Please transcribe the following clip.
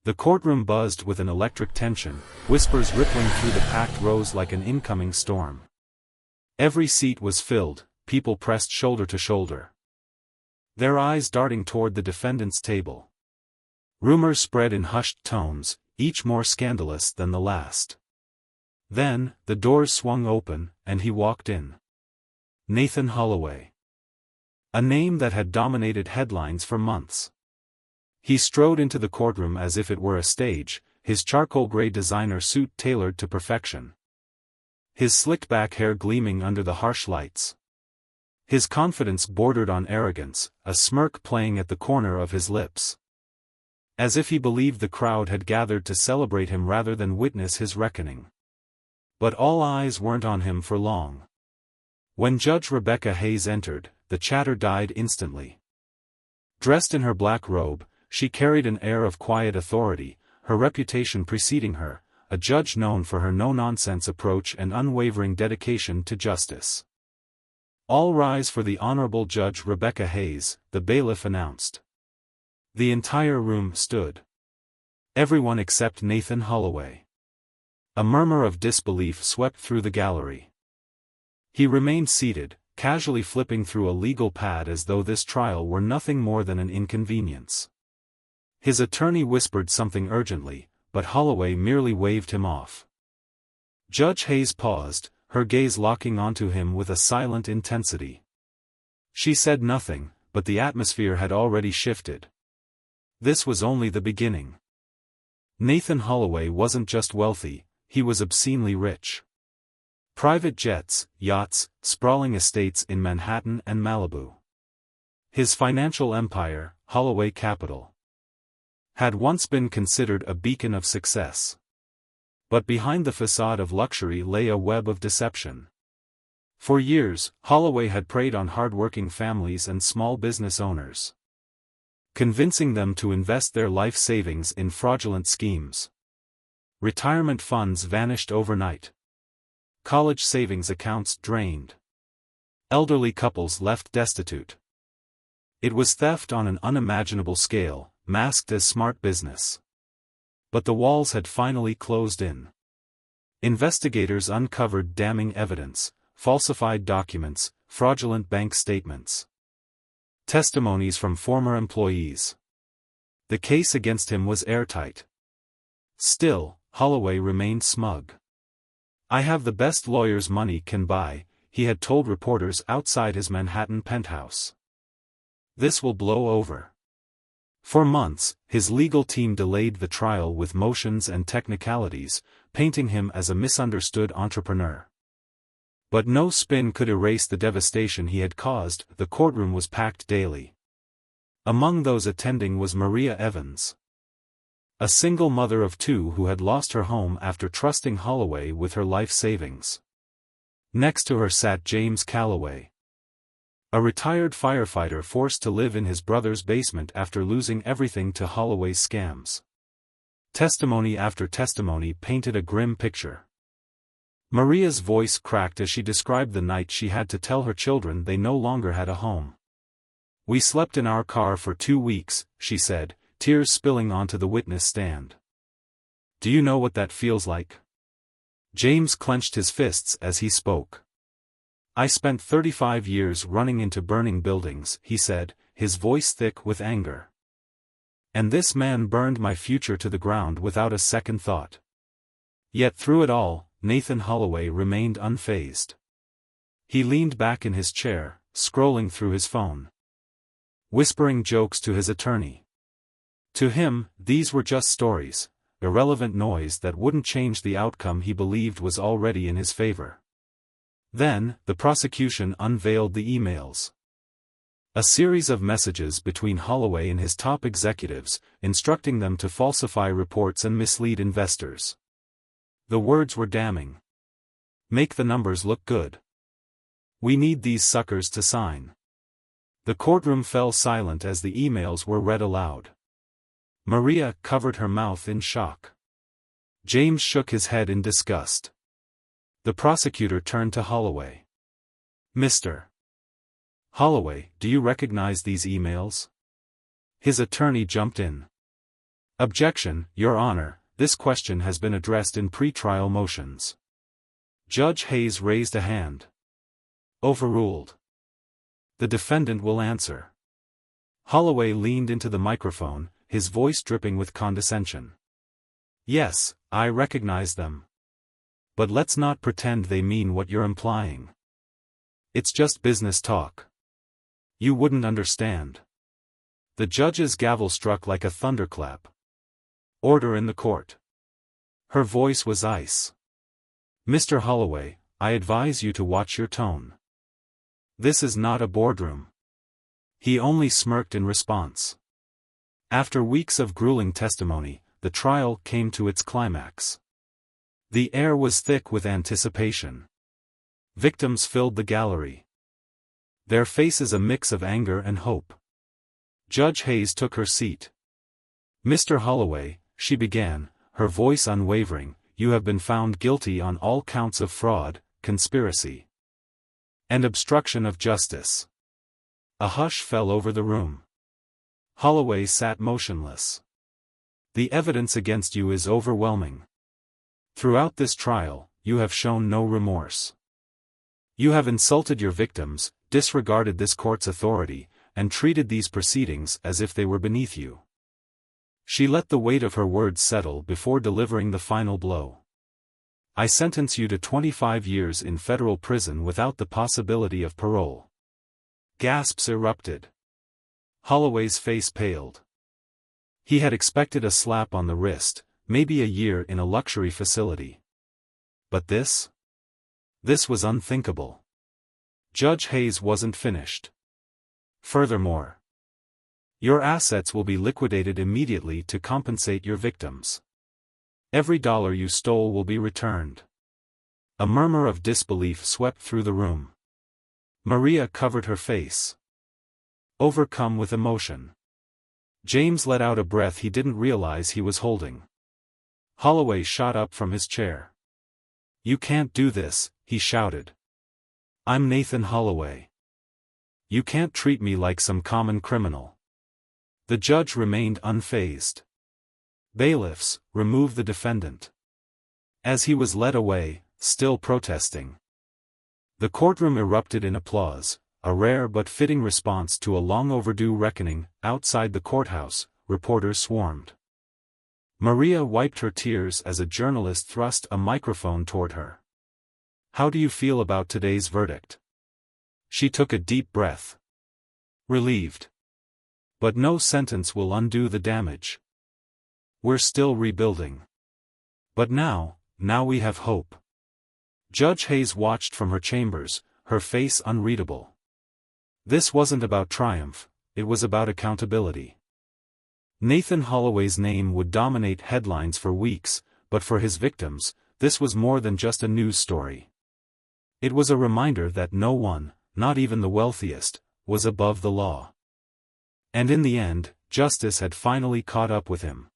The courtroom buzzed with an electric tension, whispers rippling through the packed rows like an incoming storm. Every seat was filled, people pressed shoulder to shoulder, their eyes darting toward the defendant's table. Rumors spread in hushed tones, each more scandalous than the last. Then, the doors swung open, and he walked in. Nathan Holloway. A name that had dominated headlines for months. He strode into the courtroom as if it were a stage, his charcoal gray designer suit tailored to perfection, his slicked-back hair gleaming under the harsh lights. His confidence bordered on arrogance, a smirk playing at the corner of his lips. As if he believed the crowd had gathered to celebrate him rather than witness his reckoning. But all eyes weren't on him for long. When Judge Rebecca Hayes entered, the chatter died instantly. Dressed in her black robe, she carried an air of quiet authority, her reputation preceding her, a judge known for her no-nonsense approach and unwavering dedication to justice. "All rise for the Honorable Judge Rebecca Hayes," the bailiff announced. The entire room stood. Everyone except Nathan Holloway. A murmur of disbelief swept through the gallery. He remained seated, casually flipping through a legal pad as though this trial were nothing more than an inconvenience. His attorney whispered something urgently, but Holloway merely waved him off. Judge Hayes paused, her gaze locking onto him with a silent intensity. She said nothing, but the atmosphere had already shifted. This was only the beginning. Nathan Holloway wasn't just wealthy, he was obscenely rich. Private jets, yachts, sprawling estates in Manhattan and Malibu. His financial empire, Holloway Capital, had once been considered a beacon of success. But behind the facade of luxury lay a web of deception. For years, Holloway had preyed on hard-working families and small business owners, convincing them to invest their life savings in fraudulent schemes. Retirement funds vanished overnight. College savings accounts drained. Elderly couples left destitute. It was theft on an unimaginable scale, masked as smart business. But the walls had finally closed in. Investigators uncovered damning evidence, falsified documents, fraudulent bank statements, testimonies from former employees. The case against him was airtight. Still, Holloway remained smug. "I have the best lawyers money can buy," he had told reporters outside his Manhattan penthouse. "This will blow over." For months, his legal team delayed the trial with motions and technicalities, painting him as a misunderstood entrepreneur. But no spin could erase the devastation he had caused. The courtroom was packed daily. Among those attending was Maria Evans, a single mother of two who had lost her home after trusting Holloway with her life savings. Next to her sat James Calloway, a retired firefighter forced to live in his brother's basement after losing everything to Holloway's scams. Testimony after testimony painted a grim picture. Maria's voice cracked as she described the night she had to tell her children they no longer had a home. "We slept in our car for 2 weeks," she said, tears spilling onto the witness stand. "Do you know what that feels like?" James clenched his fists as he spoke. "I spent 35 years running into burning buildings," he said, his voice thick with anger. "And this man burned my future to the ground without a second thought." Yet through it all, Nathan Holloway remained unfazed. He leaned back in his chair, scrolling through his phone, whispering jokes to his attorney. To him, these were just stories, irrelevant noise that wouldn't change the outcome he believed was already in his favor. Then, the prosecution unveiled the emails. A series of messages between Holloway and his top executives, instructing them to falsify reports and mislead investors. The words were damning. "Make the numbers look good. We need these suckers to sign." The courtroom fell silent as the emails were read aloud. Maria covered her mouth in shock. James shook his head in disgust. The prosecutor turned to Holloway. "Mr. Holloway, do you recognize these emails?" His attorney jumped in. Objection, Your Honor, this question has been addressed in pre-trial motions. Judge Hayes raised a hand. Overruled. The defendant will answer. Holloway leaned into the microphone, his voice dripping with condescension. Yes, I recognize them. But let's not pretend they mean what you're implying. It's just business talk. You wouldn't understand. The judge's gavel struck like a thunderclap. Order in the court. Her voice was ice. Mr. Holloway, I advise you to watch your tone. This is not a boardroom. He only smirked in response. After weeks of grueling testimony, the trial came to its climax. The air was thick with anticipation. Victims filled the gallery. Their faces a mix of anger and hope. Judge Hayes took her seat. Mr. Holloway, she began, her voice unwavering, you have been found guilty on all counts of fraud, conspiracy, and obstruction of justice. A hush fell over the room. Holloway sat motionless. The evidence against you is overwhelming. Throughout this trial, you have shown no remorse. You have insulted your victims, disregarded this court's authority, and treated these proceedings as if they were beneath you. She let the weight of her words settle before delivering the final blow. I sentence you to 25 years in federal prison without the possibility of parole. Gasps erupted. Holloway's face paled. He had expected a slap on the wrist, maybe a year in a luxury facility. But this? This was unthinkable. Judge Hayes wasn't finished. Furthermore, your assets will be liquidated immediately to compensate your victims. Every dollar you stole will be returned. A murmur of disbelief swept through the room. Maria covered her face. Overcome with emotion. James let out a breath he didn't realize he was holding. Holloway shot up from his chair. You can't do this, he shouted. I'm Nathan Holloway. You can't treat me like some common criminal. The judge remained unfazed. Bailiffs, remove the defendant. As he was led away, still protesting. The courtroom erupted in applause, a rare but fitting response to a long-overdue reckoning. Outside the courthouse, reporters swarmed. Maria wiped her tears as a journalist thrust a microphone toward her. How do you feel about today's verdict? She took a deep breath. Relieved. But no sentence will undo the damage. We're still rebuilding. But now we have hope. Judge Hayes watched from her chambers, her face unreadable. This wasn't about triumph, it was about accountability. Nathan Holloway's name would dominate headlines for weeks, but for his victims, this was more than just a news story. It was a reminder that no one, not even the wealthiest, was above the law. And in the end, justice had finally caught up with him.